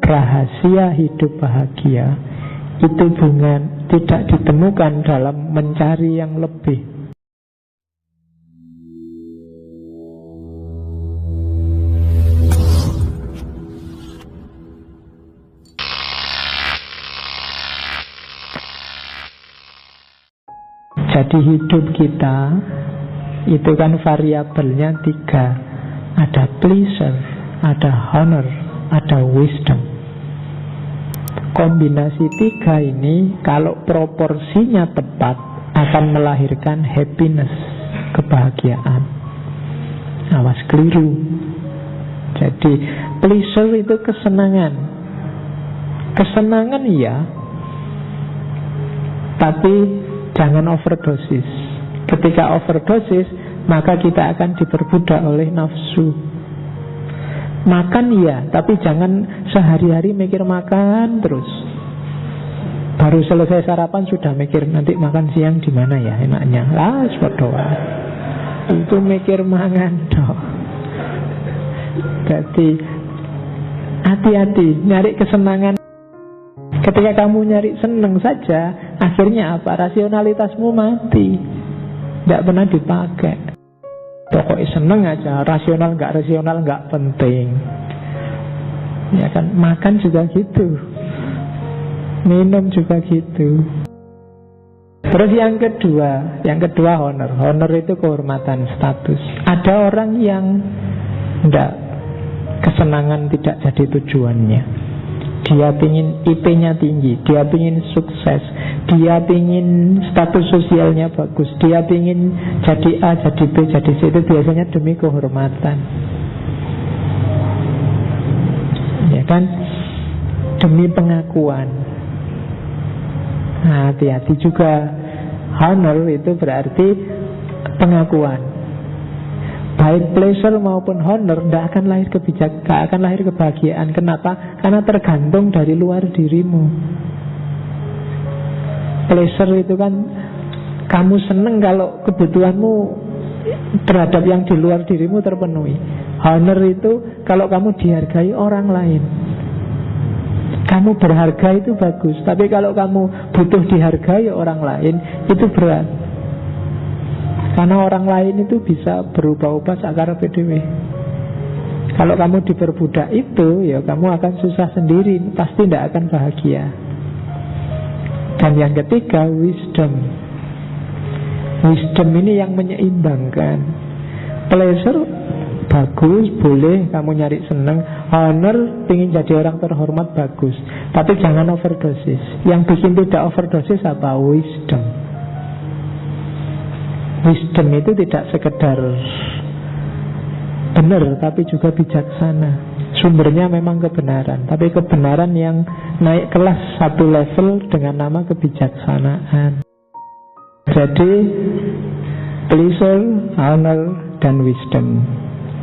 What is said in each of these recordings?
rahasia hidup bahagia itu tidak ditemukan dalam mencari yang lebih. Jadi hidup kita itu kan variabelnya 3. Ada pleasure, ada honor, ada wisdom. Kombinasi 3 ini kalau proporsinya tepat akan melahirkan happiness, kebahagiaan. Awas keliru. Jadi pleasure itu kesenangan. Kesenangan iya, tapi jangan overdosis. Ketika overdosis, maka kita akan diperbudak oleh nafsu. Makan iya, tapi jangan sehari-hari mikir makan terus. Baru selesai sarapan sudah mikir nanti makan siang di mana ya enaknya. Sepodoa. Itu mikir mangan toh. Jadi hati-hati nyari kesenangan. Ketika kamu nyari seneng saja, akhirnya apa? Rasionalitasmu mati, tidak pernah dipakai. Pokoknya seneng aja, rasional nggak penting. Ya kan, makan juga gitu, minum juga gitu. Terus yang kedua honor. Honor itu kehormatan, status. Ada orang yang enggak, kesenangan tidak jadi tujuannya. Dia pingin IP-nya tinggi, dia pingin sukses, dia pingin status sosialnya bagus, dia pingin jadi A, jadi B, jadi C. Itu biasanya demi kehormatan, ya kan, demi pengakuan. Nah, hati-hati juga. Honor itu berarti pengakuan. Baik pleasure maupun honor tidak akan lahir akan lahir kebahagiaan. Kenapa? Karena tergantung dari luar dirimu. Pleasure itu kan kamu seneng kalau kebutuhanmu terhadap yang di luar dirimu terpenuhi. Honor itu kalau kamu dihargai orang lain. Kamu berharga itu bagus, tapi kalau kamu butuh dihargai orang lain, itu berat. Karena orang lain itu bisa berubah-ubah sakar PDW. Kalau kamu diperbudak itu, ya kamu akan susah sendiri, pasti tidak akan bahagia. Dan yang ketiga, wisdom. Wisdom ini yang menyeimbangkan. Pleasure bagus, boleh kamu nyari seneng. Honor, ingin jadi orang terhormat, bagus. Tapi jangan overdosis. Yang bikin tidak overdosis apa? Wisdom. Wisdom itu tidak sekedar benar, tapi juga bijaksana. Sumbernya memang kebenaran, tapi kebenaran yang naik kelas satu level dengan nama kebijaksanaan. Jadi pleasure, honor, dan wisdom.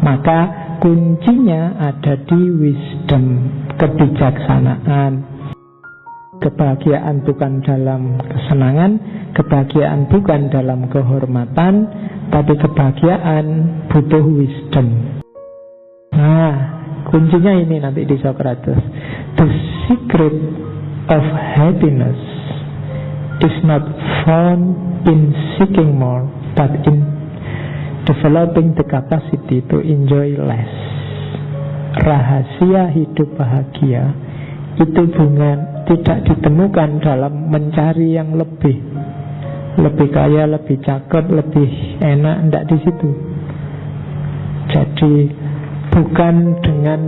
Maka kuncinya ada di wisdom, kebijaksanaan. Kebahagiaan bukan dalam kesenangan, kebahagiaan bukan dalam kehormatan, tapi kebahagiaan butuh wisdom. Nah, kuncinya ini nanti di Socrates. The secret of happiness is not found in seeking more, but in developing the capacity to enjoy less. Rahasia hidup bahagia itu tidak ditemukan dalam mencari yang lebih kaya, lebih cakep, lebih enak, tidak di situ. Jadi bukan dengan,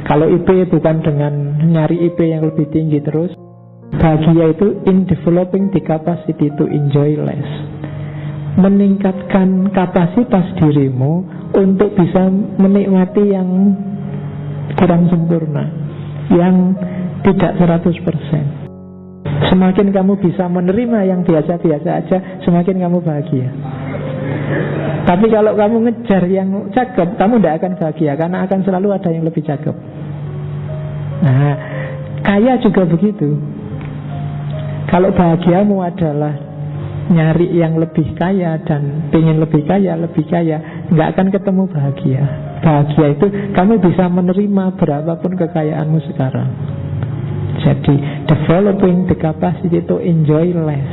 kalau IP bukan dengan nyari IP yang lebih tinggi terus. Bahagia itu in developing the capacity to enjoy less. Meningkatkan kapasitas dirimu untuk bisa menikmati yang kurang sempurna, yang tidak 100%. Semakin kamu bisa menerima yang biasa-biasa aja, semakin kamu bahagia. Tapi kalau kamu ngejar yang cakep, kamu tidak akan bahagia, karena akan selalu ada yang lebih cakep. Nah, kaya juga begitu. Kalau bahagiamu adalah nyari yang lebih kaya dan pengen lebih kaya, nggak akan ketemu bahagia. bahagia itu kamu bisa menerima berapapun kekayaanmu sekarang. Jadi developing the capacity to enjoy less.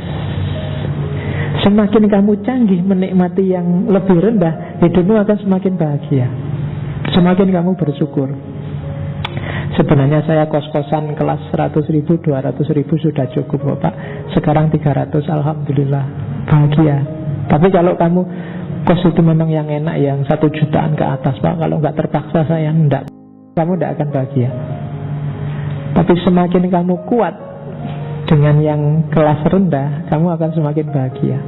Semakin kamu canggih menikmati yang lebih rendah, hidupmu akan semakin bahagia. Semakin kamu bersyukur. Sebenarnya saya kos-kosan kelas 100.000, 200.000 sudah cukup Pak. Sekarang 300, alhamdulillah, bahagia. Tapi kalau kamu kos itu memang yang enak, yang 1 jutaan ke atas Pak, kalau nggak terpaksa saya enggak, kamu tidak akan bahagia. Tapi semakin kamu kuat dengan yang kelas rendah, kamu akan semakin bahagia.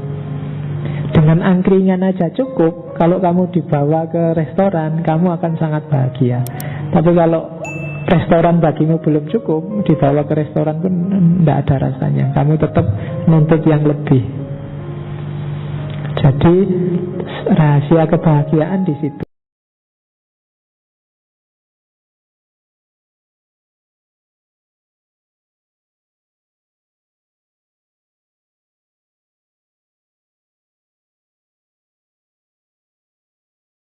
Dengan angkringan aja cukup. Kalau kamu dibawa ke restoran, kamu akan sangat bahagia. Tapi kalau restoran bagimu belum cukup, dibawa ke restoran pun tidak ada rasanya. Kamu tetap nuntut yang lebih. Jadi rahasia kebahagiaan di situ.